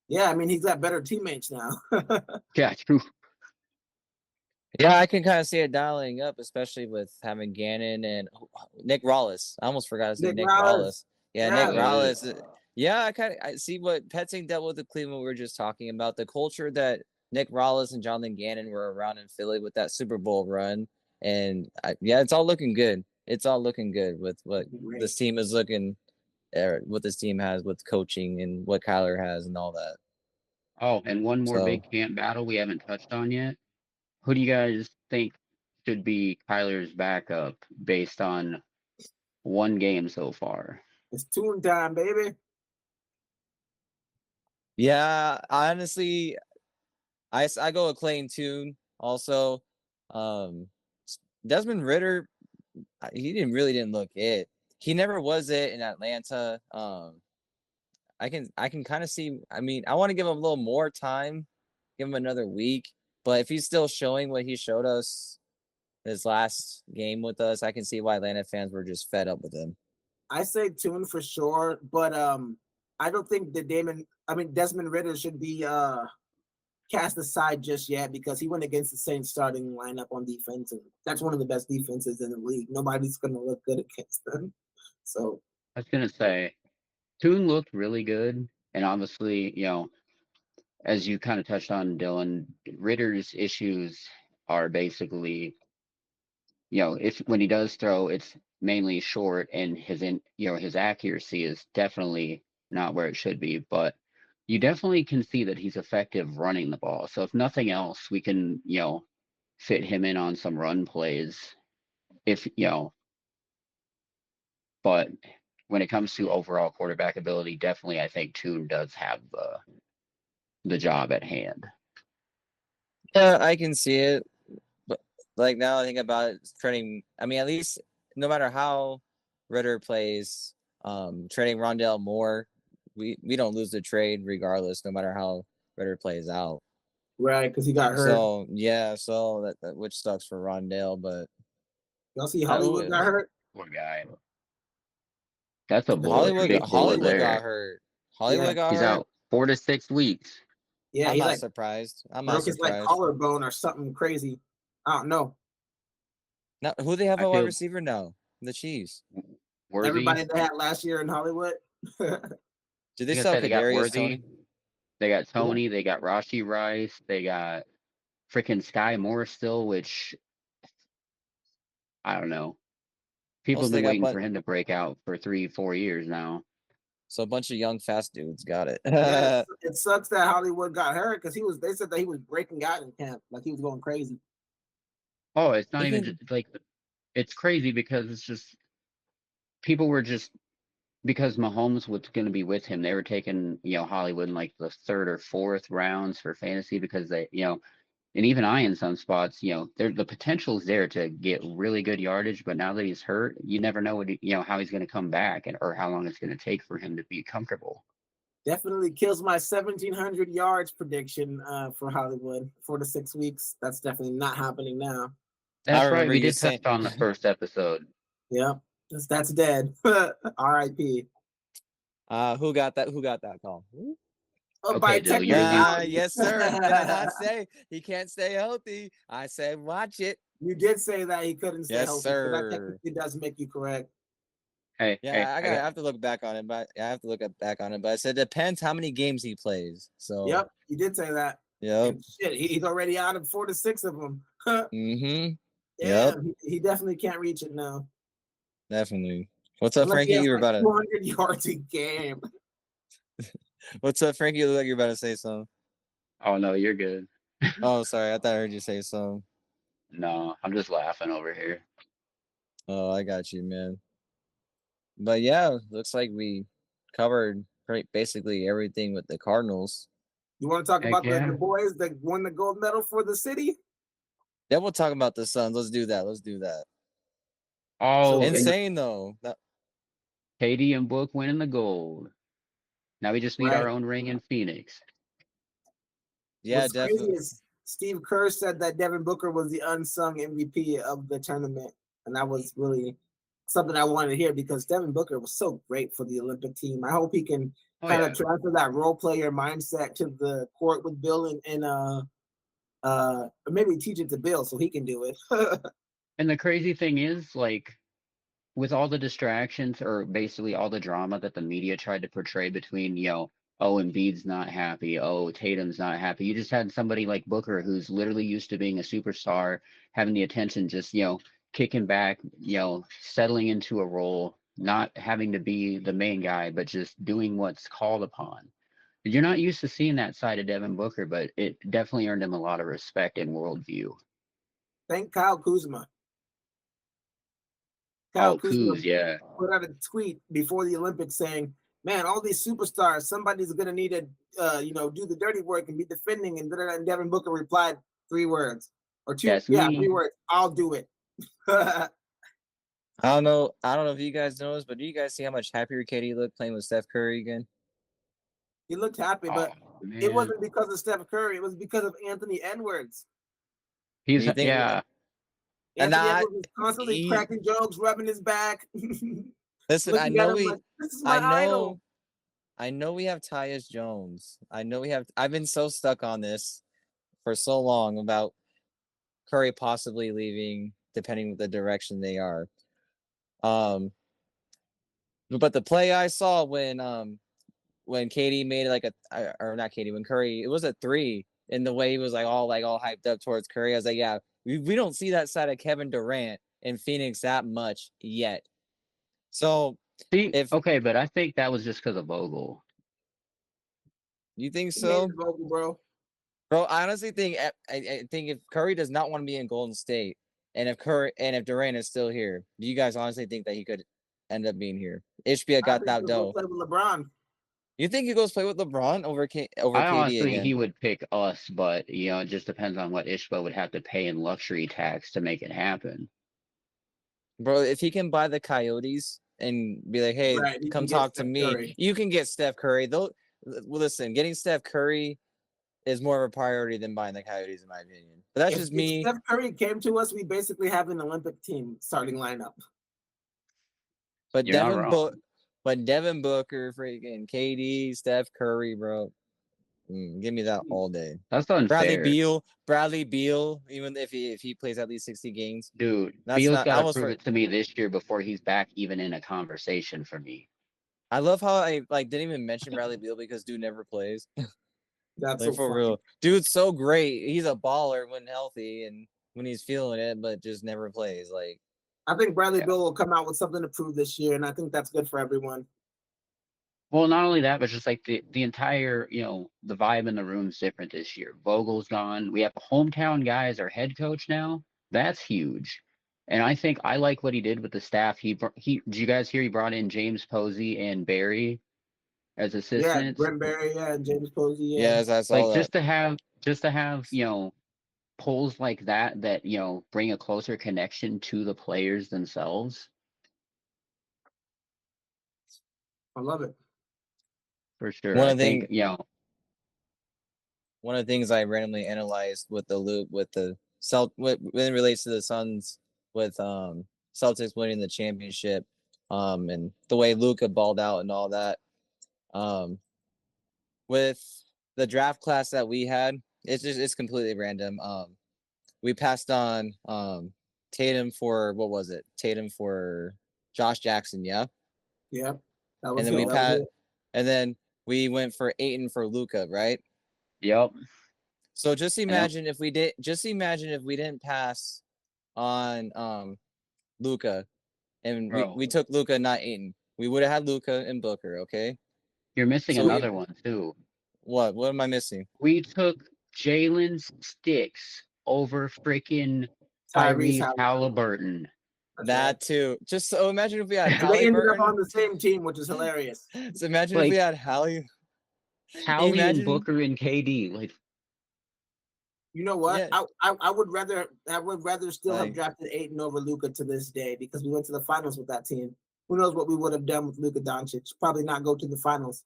Yeah, I mean, he's got better teammates now. Yeah, true. Yeah, I can kind of see it dialing up, especially with having Gannon and Nick Rallis. I almost forgot to say Nick Rallis. Yeah, Nick Rallis. Yeah, I see what Petzing dealt with the Cleveland we were just talking about. The culture that Nick Rallis and Jonathan Gannon were around in Philly with that Super Bowl run. And it's all looking good. It's all looking good with what this team is looking, what this team has with coaching and what Kyler has and all that. Oh, and one more big camp battle we haven't touched on yet. Who do you guys think should be Kyler's backup based on one game so far? It's tune time, baby. Yeah, honestly, I go with Clayton Tune also. Desmond Ridder, he didn't look it. He never was it in Atlanta. I can kind of see. I mean, I want to give him a little more time, give him another week. But if he's still showing what he showed us his last game with us, I can see why Atlanta fans were just fed up with him. I say Tune for sure, but I don't think that Desmond Ridder should be cast aside just yet because he went against the same starting lineup on defense, and that's one of the best defenses in the league. Nobody's going to look good against them. So I was gonna say, Toon looked really good, and obviously, as you kind of touched on, Dylan, Ritter's issues are basically, if when he does throw, it's mainly short, and his accuracy is definitely not where it should be, but you definitely can see that he's effective running the ball. So if nothing else, we can, fit him in on some run plays but when it comes to overall quarterback ability, definitely I think Toon does have the job at hand. Yeah, I can see it. But like now I think about it, trading. I mean, at least no matter how Ridder plays, trading Rondale Moore, we don't lose the trade regardless, no matter how Ridder plays out. Right, because he got hurt. So yeah, so that which sucks for Rondale, but y'all see Hollywood got hurt. Poor guy. That's a bullet. Hollywood got hurt. Hollywood got hurt. He's out 4 to 6 weeks. Yeah, I'm not surprised. I'm not surprised. His collarbone or something crazy. I don't know. Now, who they have a wide receiver now? The Chiefs. Worthy. Everybody they had last year in Hollywood. Did they sell Kadarius Toney? They got Tony. They got Rashee Rice. They got freaking Sky Moore still, which I don't know. People have been waiting for him to break out for 3-4 years now. So a bunch of young, fast dudes got it. Yeah, it sucks that Hollywood got hurt because they said that he was breaking out in camp, like he was going crazy. Oh, it's not even just like, it's crazy because it's just, people were just, because Mahomes was going to be with him, they were taking, Hollywood in like the 3rd or 4th rounds for fantasy because they, and even I in some spots, the potential is there to get really good yardage, but now that he's hurt, you never know how he's going to come back or how long it's going to take for him to be comfortable. Definitely kills my 1,700 yards prediction for Hollywood 4 to 6 weeks. That's definitely not happening now. That's right. We did touch on the first episode. Yep, that's dead. R.I.P. Who got that call? Okay, yes, sir. Did I not say he can't stay healthy? I said, watch it. You did say that he couldn't stay healthy. Yes, sir. That technically does make you correct. I have to look back on it, but I said it depends how many games he plays. So yep, you did say that. Yep. And shit, he's already out of 4 to 6 of them. Mm-hmm. Yeah, he definitely can't reach it now. Definitely. What's up, Frankie? You were about 200 yards a game. What's up, Frankie? You look like you're about to say something. Oh no, you're good. Oh, sorry. I thought I heard you say so. No, I'm just laughing over here. Oh, I got you, man. But yeah, looks like we covered basically everything with the Cardinals. You want to talk Heck about the yeah. boys that won the gold medal for the city? Then we'll talk about the Suns. Let's do that. Let's do that. Oh, So and Insane though. KD and Book winning the gold. Now we just need our right. own ring in Phoenix. Yeah, What's crazy definitely. is Steve Kerr said that Devin Booker was the unsung MVP of the tournament, and that was really something I wanted to hear because Devin Booker was so great for the Olympic team. I hope he can Oh kind yeah. of transfer that role player mindset to the court with Bill and maybe teach it to Bill so he can do it. And the crazy thing is, like, with all the distractions or basically all the drama that the media tried to portray between, oh, Embiid's not happy, oh, Tatum's not happy. You just had somebody like Booker who's literally used to being a superstar, having the attention, just, kicking back, settling into a role, not having to be the main guy, but just doing what's called upon. You're not used to seeing that side of Devin Booker, but it definitely earned him a lot of respect and worldview. Thank Kyle Kuzma. Kyle Oh, Kuzma Kuz, yeah. put out a tweet before the Olympics saying, "Man, all these superstars, somebody's going to need to, do the dirty work and be defending." And Devin Booker replied 3 words or two, That's yeah, me. 3 words. I'll do it. I don't know. I don't know if you guys noticed, but do you guys see how much happier KD looked playing with Steph Curry again? He looked happy, Oh, but it man. wasn't because of Steph Curry. It was because of Anthony Edwards. He's, You think? yeah. And Anthony Edwards was constantly he, cracking jokes, rubbing his back, listen. looking at him like, "This is my I idol." know. I know we have Tyus Jones. I know we have. I've been so stuck on this for so long about Curry possibly leaving, depending on the direction they are. Um, but the play I saw when KD made like or not KD, when Curry, it was a 3, and the way he was like all hyped up towards Curry, I was like, yeah, we don't see that side of Kevin Durant in Phoenix that much yet. So See, if okay, but I think that was just because of Vogel. you think He made so, his vocal, bro. bro, I honestly think I think if Curry does not want to be in Golden State, and if Durant is still here, do you guys honestly think that he could end up being here? Ishbia I got think that he'll go dough. play with LeBron. You think he goes play with LeBron over I KD honestly, again? he would pick us, but, it just depends on what Ishba would have to pay in luxury tax to make it happen. Bro, if he can buy the Coyotes and be like, hey, Right, he come can get talk to Steph me, Curry. you can get Steph Curry. Well, listen, getting Steph Curry is more of a priority than buying the Coyotes, in my opinion. But that's just If me. Steph Curry came to us, we basically have an Olympic team starting lineup. But You're not wrong. Devin Booker, freaking KD, Steph Curry, bro. Give me that all day. That's Bradley unfair. Beal, even if he plays at least 60 games. Dude, That's Beal's not got I to almost prove for it to me this year before he's back even in a conversation for me. I love how I didn't even mention Bradley Beal because dude never plays. That's Like so for funny. real. Dude's so great. He's a baller when healthy and when he's feeling it, but just never plays. Like, I think Bradley Yeah. Bill will come out with something to prove this year, and I think that's good for everyone. Well, not only that, but just like the entire, the vibe in the room's different this year. Vogel's gone. We have a hometown guy as our head coach now. That's huge. And I like what he did with the staff. Did you guys hear he brought in James Posey and Barry as Yeah, assistants? Brent Barry, yeah, and James Posey, yeah. yes, I saw Like that. just to have, polls like that, bring a closer connection to the players themselves. I love it. For sure. One I of the think, thing one of the things I randomly analyzed with the loop with the when it relates to the Suns with Celtics winning the championship, and the way Luka balled out and all that. With the draft class that we had, it's completely random. We passed on Tatum for what was it? Tatum for Josh Jackson, yeah. Yeah, that And was then it. we That was passed, it. and then we went for Ayton for Luka, right? yep. So And then, just imagine if we didn't pass on Luka and we bro, took Luka, not Ayton. We would have had Luka and Booker, okay? you're missing So another one too. what am I missing? We took Jalen Sticks over freaking Tyrese Tyrese Halliburton. That too. Just so imagine if we had They ended up Halliburton. on the same team, which is hilarious. So imagine if Like we had Hallie. Hallie and Imagine. Booker and KD. Like, You know what? Yeah. I would rather still have Like- drafted Ayton over Luka to this day because we went to the finals with that team. Who knows what we would have done with Luka Doncic? Probably not go to the finals.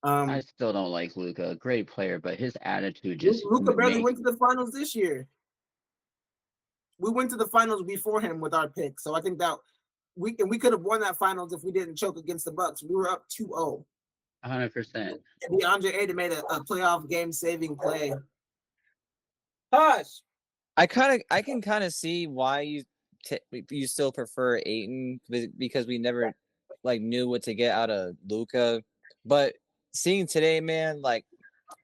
I still don't like Luka. Great player, but his attitude just Luka barely went to the finals this year. We went to the finals before him with our pick, so I think that we could have won that finals if we didn't choke against the Bucks. We were up 2-0. 100%. And DeAndre Ayton made a playoff game-saving play. Hush. I can kind of see why you still prefer Ayton because we never like knew what to get out of Luka, but seeing today, man, like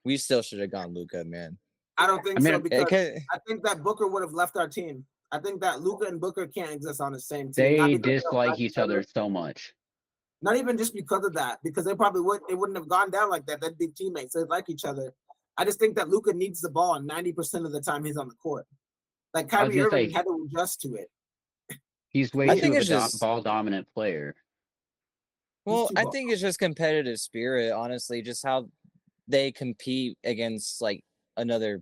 we still should have gone Luka, man. I don't think so because Okay. I think that Booker would have left our team. I think that Luka and Booker can't exist on the same team. They dislike each other so much. Not even just because of that, because they probably wouldn't have gone down like that. They'd be teammates. They like each other. I just think that Luka needs the ball 90% of the time he's on the court. Like Kyrie Irving had to adjust to it. He's way too a ball dominant player. Well, I think it's just competitive spirit, honestly, just how they compete against like another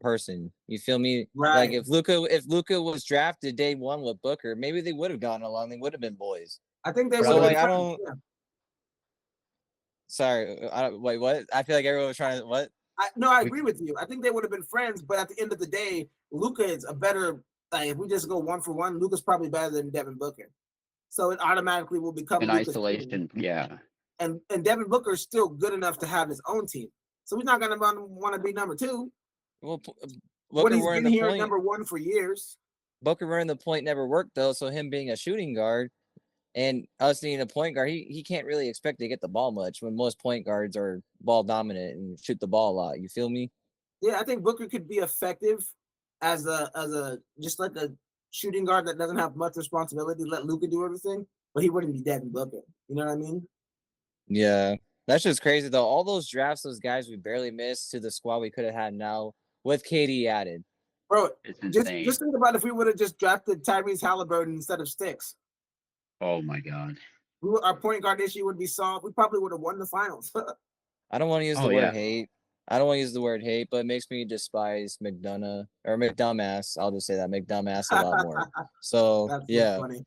person. You feel me? Right. Like if Luka was drafted day one with Booker, maybe they would have gotten along. They would have been boys. I think they so would. Like I don't. Yeah. Sorry, wait. What? I feel like everyone was trying to what? I agree with you. I think they would have been friends, but at the end of the day, Luka is a better. Like if we just go 1-for-1, Luka's probably better than Devin Booker. So it automatically will become in isolation. Yeah. And Devin Booker is still good enough to have his own team, so he's not going to want to be number 2. Well, when he's been here number 1 for years. Booker running the point never worked though. So him being a shooting guard and us needing a point guard, he can't really expect to get the ball much when most point guards are ball dominant and shoot the ball a lot. You feel me? Yeah, I think Booker could be effective as a just like a shooting guard that doesn't have much responsibility. Let Luka do everything, but he wouldn't be Devin Booker. You know what I mean? Yeah, that's just crazy though. All those drafts, those guys we barely missed to the squad we could have had now with KD added. Bro, just think about if we would have just drafted Tyrese Halliburton instead of Sticks. Oh my God. Our point guard issue would be solved. We probably would have won the finals. I don't want to use the word hate. I don't want to use the word hate, but it makes me despise McDumbass. I'll just say that McDumbass a lot more. So yeah. Funny.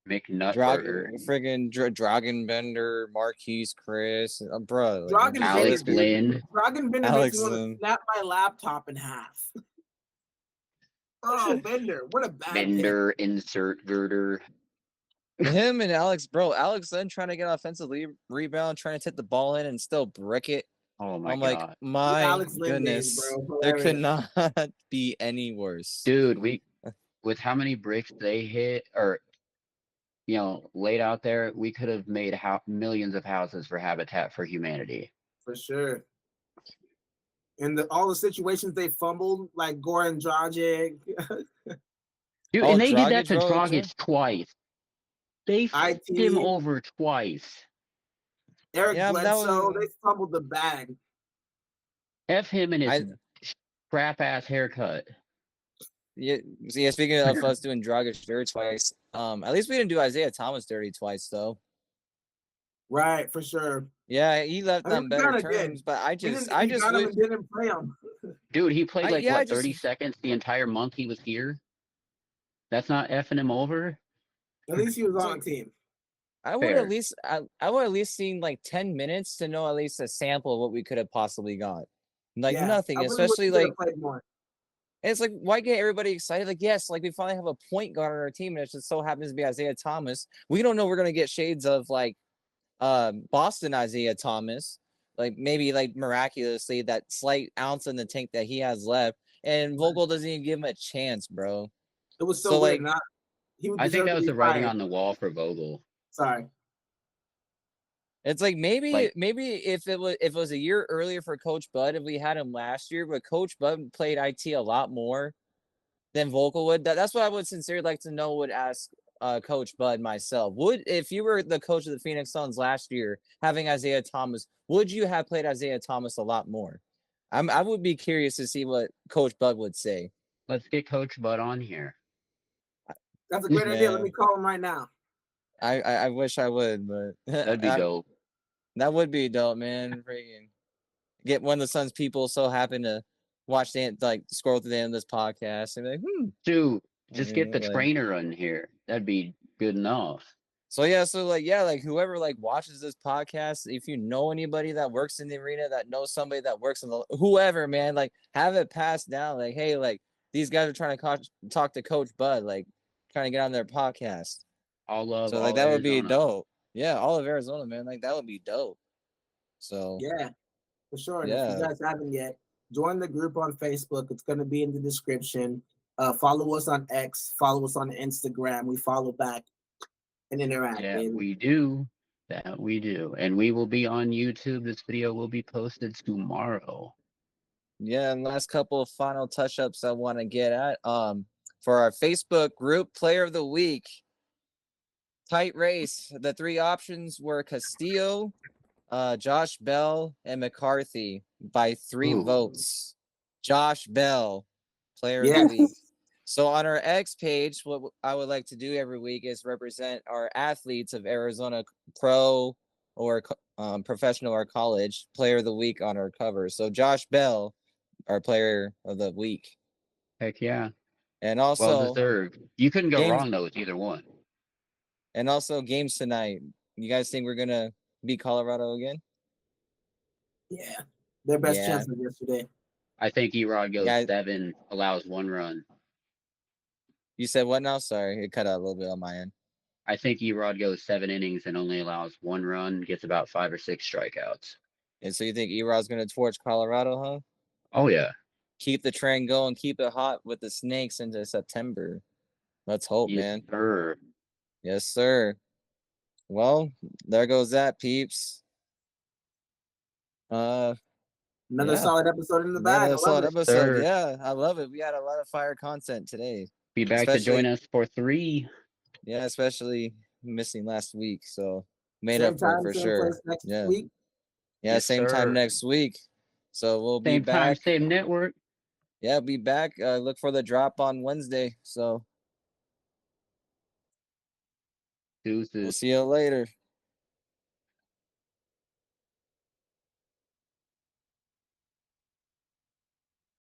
McNutburger. Friggin' Dragonbender, Marquise Chris, bro. Alex Lynn. Dragonbender makes me want to snap my laptop in half. Oh, Bender. What a bad Bender, insert girder. Him and Alex Lynn trying to get offensive rebound, trying to tip the ball in and still brick it. Oh my God. Like, my goodness. There could not be any worse. Dude, with how many bricks they hit or laid out there, we could have made millions of houses for Habitat for Humanity. For sure. And all the situations they fumbled, like Goran Dragic. Dude, and they did that to Dragic twice. They flipped him over twice. Eric Bledsoe, they fumbled the bag. F him and his crap-ass haircut. Yeah, speaking of us doing Dragic dirty twice, at least we didn't do Isaiah Thomas dirty twice, though. Right, for sure. Yeah, he left on better terms, but I just didn't play him. Dude, he played 30 seconds the entire month he was here. That's not effing him over. At least he was on the team. I would at least seen like 10 minutes to know at least a sample of what we could have possibly got. Like nothing, especially like it's like why get everybody excited? Like yes, like we finally have a point guard on our team, and it just so happens to be Isaiah Thomas. We don't know we're gonna get shades of like Boston Isaiah Thomas, like maybe like miraculously that slight ounce in the tank that he has left, and Vogel doesn't even give him a chance, bro. It was so weird. Like, I think that was the writing on the wall for Vogel. Sorry. It's like maybe if it was a year earlier for Coach Bud, if we had him last year, but Coach Bud played IT a lot more than Vogel would. That's what I would sincerely like to know. Would ask Coach Bud myself. If you were the coach of the Phoenix Suns last year, having Isaiah Thomas, would you have played Isaiah Thomas a lot more? I would be curious to see what Coach Bud would say. Let's get Coach Bud on here. That's a great idea. Let Man. me call him right now. I wish I would, but That'd be dope. That would be dope, man. Freaking get one of the Suns people so happen to watch scroll through the end of this podcast and be like, Dude, just get the like, trainer on here. That'd be good enough. So whoever watches this podcast, if you know anybody that works in the arena, that knows somebody that works in the whoever, man, have it passed down. Like, hey, these guys are trying to talk to Coach Bud, trying to get on their podcast. All love. So all that would Arizona. be dope. Yeah, all of Arizona, man. That would be dope. So yeah, for sure. And yeah. if you guys haven't yet, join the group on Facebook. It's going to be in the description. Follow us on X. Follow us on Instagram. We follow back and interact. Yeah, baby. we do. That we do. And we will be on YouTube. This video will be posted tomorrow. Yeah, and last couple of final touch-ups I want to get at. For our Facebook group, Player of the Week, tight race. The three options were Castillo, Josh Bell, and McCarthy by 3 votes. Josh Bell, Player of the Week. So on our X page, what I would like to do every week is represent our athletes of Arizona Pro or professional or college Player of the Week on our cover. So Josh Bell, our Player of the Week. Heck yeah. And also, well deserved. You couldn't go wrong though with either one. And also games tonight. You guys think we're gonna beat Colorado again? Yeah, their best chance was yesterday. I think Erod goes 7, allows 1 run. You said what now? Sorry, it cut out a little bit on my end. I think Erod goes 7 innings and only allows 1 run, gets about 5 or 6 strikeouts. And so you think Erod's gonna torch Colorado, huh? Oh yeah. Keep the train going, keep it hot with the Snakes into September. Let's hope, man. Sir. Yes, sir. Well, there goes that, peeps. Another solid episode in the bag. Another solid episode. Yeah, I love it. We had a lot of fire content today. Be back to join us for 3. Yeah, especially missing last week. So made up for sure. Next week. Yeah, same time next week. So we'll be back. Same network. Yeah, be back. Look for the drop on Wednesday. So Deuces. we'll see you later.